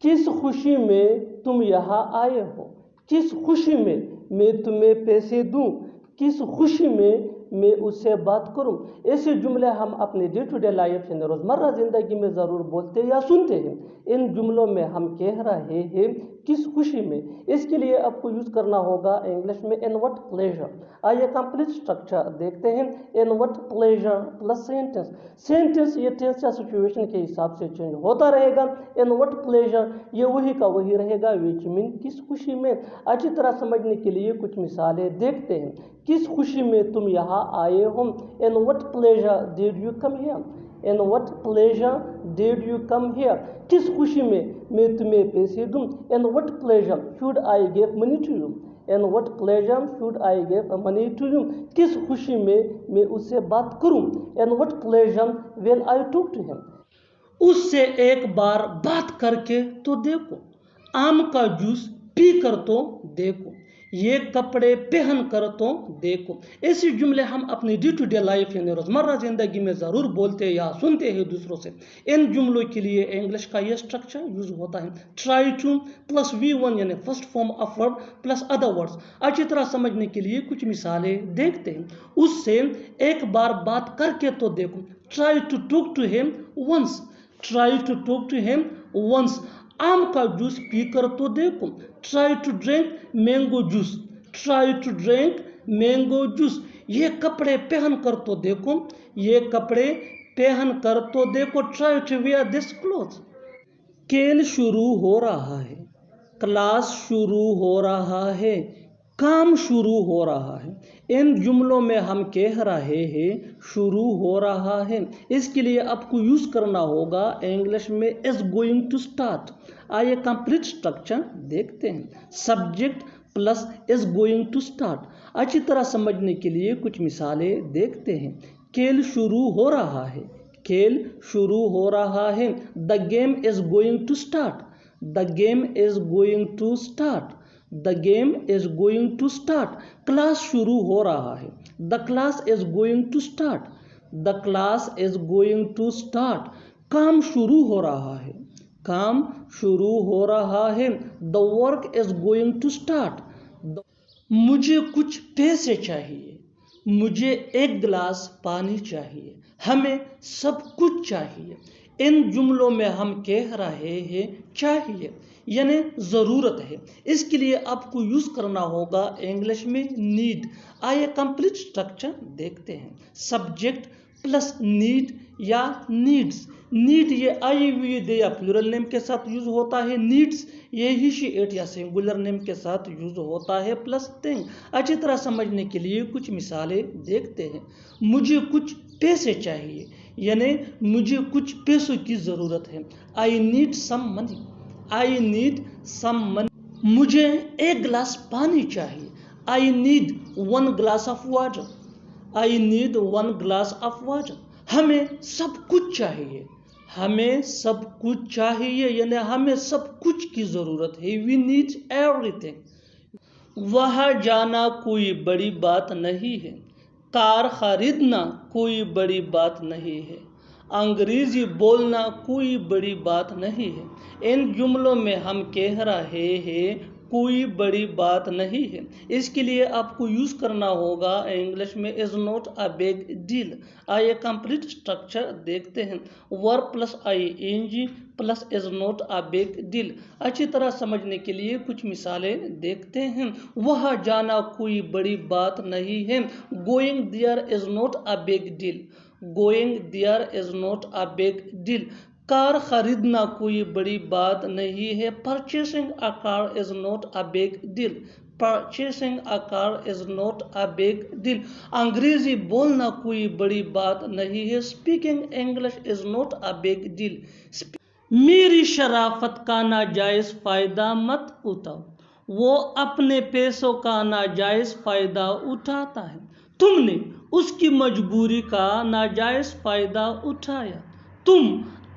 किस खुशी में तुम यहाँ आए हो, किस खुशी में मैं तुम्हें पैसे दूं, किस खुशी में मैं उससे बात करूं। ऐसे जुमले हम अपने डे टू डे लाइफ यानी रोज़मर्रा ज़िंदगी में ज़रूर बोलते या सुनते हैं। इन जुमलों में हम कह रहे हैं किस खुशी में। इसके लिए आपको यूज़ करना होगा इंग्लिश में इन व्हाट प्लेजर। आइए कंप्लीट स्ट्रक्चर देखते हैं। इन what pleasure plus sentence. Sentence ये टेंस या सिचुएशन के हिसाब से चेंज होता रहेगा। इन व्हाट प्लेजर ये वही का वही रहेगा, विच मीन किस खुशी में। अच्छी तरह समझने के लिए कुछ मिसालें देखते हैं। किस खुशी में तुम यहाँ आए हो। In what pleasure did you come here. In what pleasure did you come here. किस खुशी में मैं तुम्हें पैसे दूं। In what pleasure should I give money to you. In what pleasure should I give money to you. किस खुशी में मैं उससे बात करूं। In what pleasure will I talk to him. उससे एक बार बात करके तो देखो। आम का जूस पी कर तो देखो। ये कपड़े पहन कर तो देखो। ऐसे जुमले हम अपनी डे टू डे लाइफ यानी रोज़मर्रा ज़िंदगी में ज़रूर बोलते या सुनते हैं दूसरों से। इन जुमलों के लिए इंग्लिश का यह स्ट्रक्चर यूज़ होता है। ट्राई टू प्लस V1 यानी first form of verb plus other words. अच्छी तरह समझने के लिए कुछ मिसालें देखते हैं। उससे एक बार बात करके तो देखो। Try to talk to him once. Try to talk to him once. आम का जूस पी कर तो देखो। Try to drink mango juice. Try to drink mango juice. ये कपड़े पहन कर तो देखो। ये कपड़े पहन कर तो देखो। Try to wear this cloth. खेल शुरू हो रहा है। क्लास शुरू हो रहा है। काम शुरू हो रहा है। इन जुमलों में हम कह रहे हैं शुरू हो रहा है। इसके लिए आपको यूज़ करना होगा इंग्लिश में इज गोइंग टू स्टार्ट। आइए कंप्लीट स्ट्रक्चर देखते हैं। Subject plus is going to start. अच्छी तरह समझने के लिए कुछ मिसालें देखते हैं। खेल शुरू हो रहा है। खेल शुरू हो रहा है। The game is going to start. The game is going to start. The game is going to start. Class शुरू हो रहा है। The class is going to start. The class is going to start. काम शुरू हो रहा है। काम शुरू हो रहा है। The work is going to start. मुझे कुछ पैसे चाहिए। मुझे एक गिलास पानी चाहिए। हमें सब कुछ चाहिए। इन जुमलों में हम कह रहे हैं चाहिए यानी ज़रूरत है। इसके लिए आपको यूज़ करना होगा इंग्लिश में नीड। आइए कंप्लीट स्ट्रक्चर देखते हैं। सब्जेक्ट प्लस नीड या नीड्स। नीड ये आई वी दे या प्लूरल नेम के साथ यूज होता है। नीड्स ये ही शी इट या सिंगुलर नेम के साथ यूज होता है प्लस थिंग। अच्छी तरह समझने के लिए कुछ मिसालें देखते हैं। मुझे कुछ पैसे चाहिए यानी मुझे कुछ पैसों की ज़रूरत है। I need some money. I need some money. मुझे एक गिलास पानी चाहिए। I need one glass of water. I need one glass of water. हमें सब कुछ चाहिए। हमें सब कुछ चाहिए यानी हमें सब कुछ की ज़रूरत है। We need everything. वहाँ जाना कोई बड़ी बात नहीं है। कार खरीदना कोई बड़ी बात नहीं है। अंग्रेजी बोलना कोई बड़ी बात नहीं है। इन जुमलों में हम कह रहे हैं कोई बड़ी बात नहीं है। इसके लिए आपको यूज़ करना होगा इंग्लिश में is not a big deal. आइए कंप्लीट स्ट्रक्चर देखते हैं। Verb plus ing plus is not a big deal. अच्छी तरह समझने के लिए कुछ मिसालें देखते हैं। वहाँ जाना कोई बड़ी बात नहीं है। Going there is not a big deal. Going there is not a big deal. Car खरीदना कोई बड़ी बात नहीं है। Purchasing a car is not a big deal. Purchasing a car is not a big deal. अंग्रेजी बोलना कोई बड़ी बात नहीं है। Speaking English is not a big deal. मेरी शराफत का नाजायज़ फ़ायदा मत उठाओ। वो अपने पैसों का नाजायज़ फ़ायदा उठाता है। तुमने उसकी मजबूरी का नाजायज़ फ़ायदा उठाया। तुम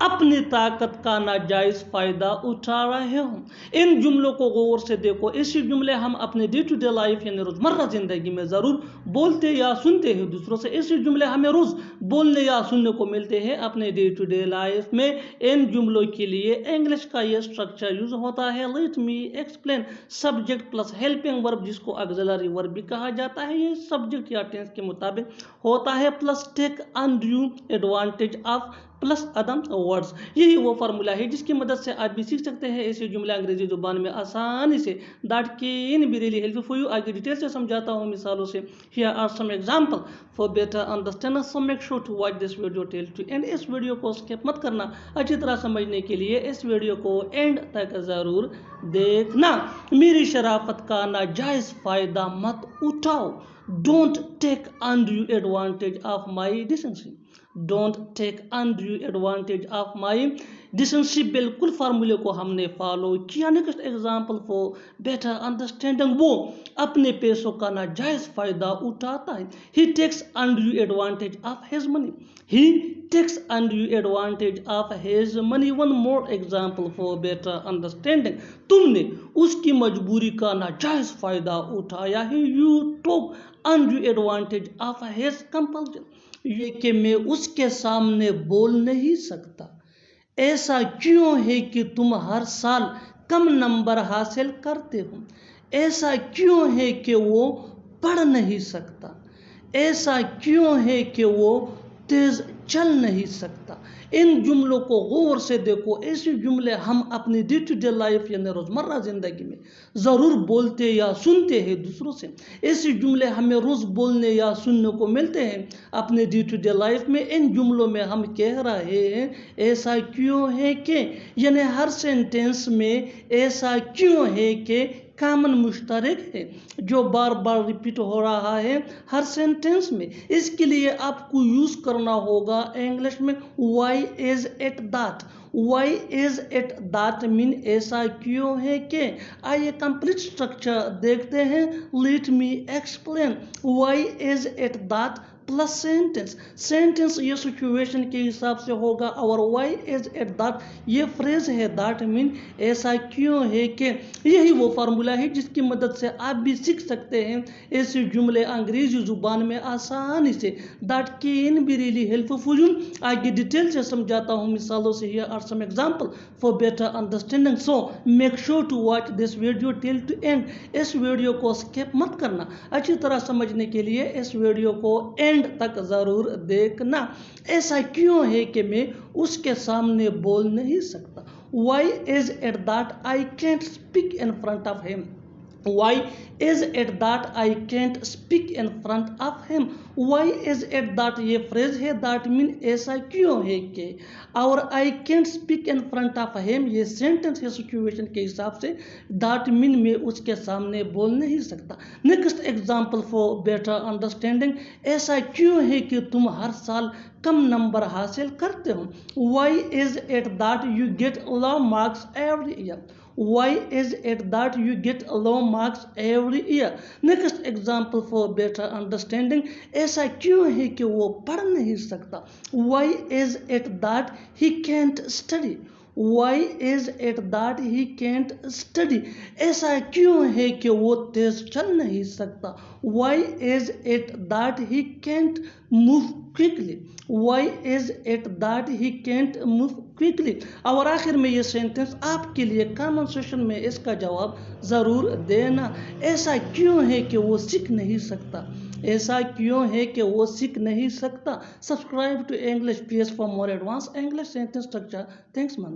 अपनी ताकत का नाजायज फ़ायदा उठा रहे हो। इन जुमलों को गौर से देखो। ऐसे जुमले हम अपने डे टू डे लाइफ यानी रोज़मर्रा ज़िंदगी में ज़रूर बोलते या सुनते हैं दूसरों से। ऐसे जुमले हमें रोज़ बोलने या सुनने को मिलते हैं अपने डे टू डे लाइफ में। इन जुमलों के लिए इंग्लिश का ये स्ट्रक्चर यूज़ होता है, late me explain. Subject plus helping verb, जिसको ऑक्सिलरी वर्ब भी कहा जाता है, ये सब्जेक्ट या टेंस के मुताबिक होता है, plus take undue advantage of plus other words. यही वो फार्मूला है जिसकी मदद से आप भी सीख सकते हैं ऐसे जुमले अंग्रेजी जुबान में आसानी से। That can be really helpful for you. आगे डिटेल से समझाता हूँ मिसालों से। Here are some example for better understanding, so make sure to watch this video till to end. इस वीडियो को स्किप मत करना। अच्छी तरह समझने के लिए इस वीडियो को एंड तक ज़रूर देखना। मेरी शराफत का नाजायज़ फ़ायदा मत उठाओ। Don't take undue advantage of my decency. Don't take undue advantage of my decency. बिल्कुल फार्मूले को हमने फॉलो किया। Next example for better understanding, वो अपने पैसों का नाजायज फ़ायदा उठाता है। He takes undue advantage of his money. He takes undue advantage of his money. One more example for better understanding, तुमने उसकी मजबूरी का नाजायज फ़ायदा उठाया है। You took undue advantage of his compulsion. ये कि मैं उसके सामने बोल नहीं सकता। ऐसा क्यों है कि तुम हर साल कम नंबर हासिल करते हो। ऐसा क्यों है कि वो पढ़ नहीं सकता। ऐसा क्यों है कि वो तेज चल नहीं सकता। इन जुमलों को गौर से देखो। ऐसे जुमले हम अपनी डे टू डे लाइफ यानी रोज़मर्रा ज़िंदगी में ज़रूर बोलते या सुनते हैं दूसरों से। ऐसे जुमले हमें रोज़ बोलने या सुनने को मिलते हैं अपने डे टू डे लाइफ में। इन जुमलों में हम कह रहे हैं ऐसा क्यों है कि, यानी हर सेंटेंस में ऐसा क्यों है कि कॉमन मुश्तरक है जो बार बार रिपीट हो रहा है हर सेंटेंस में। इसके लिए आपको यूज़ करना होगा इंग्लिश में why is it that. Why is it that mean ऐसा क्यों है कि। आइए कंप्लीट स्ट्रक्चर देखते हैं। Let me explain. Why is it that plus sentence. Sentence ये सिचुएशन के हिसाब से होगा और वाई इज इट दैट ये फ्रेज है। दैट मीन ऐसा क्यों है कि। यही वो फार्मूला है जिसकी मदद से आप भी सीख सकते हैं ऐसे जुमले अंग्रेजी जुबान में आसानी से। That can be really helpful for you. आगे डिटेल से समझाता हूँ मिसालों से। Here are some example for better understanding, so make sure to watch this video till to end. इस वीडियो को स्किप मत करना। अच्छी तरह समझने के लिए इस वीडियो को एंड तक जरूर देखना। ऐसा क्यों है कि मैं उसके सामने बोल नहीं सकता। Why is it that I can't speak in front of him? Why is it that I can't speak in front of him? Why is it that ये फ्रेज है that mean ऐसा क्यों है कि। और I can't speak in front of him ये sentence है situation के हिसाब से। that mean मैं उसके सामने बोल नहीं सकता। Next example for better understanding, ऐसा क्यों है कि तुम हर साल कम नंबर हासिल करते हो। Why is it that you get low marks every year? Why is it that you get low marks every year? Next example for better understanding, ऐसा क्यों है कि वो पढ़ नहीं सकता। Why is it that he can't study? Why is it that he can't study? ऐसा क्यों है कि वो तेज चल नहीं सकता। Why is it that he can't move quickly? Why is it that he can't move quickly? और आखिर में ये सेंटेंस आपके लिए कमेंट सेक्शन में इसका जवाब ज़रूर देना। ऐसा क्यों है कि वो सीख नहीं सकता। ऐसा क्यों है कि वो सीख नहीं सकता। Subscribe to English PS for more advance English sentence structure. Thanks man.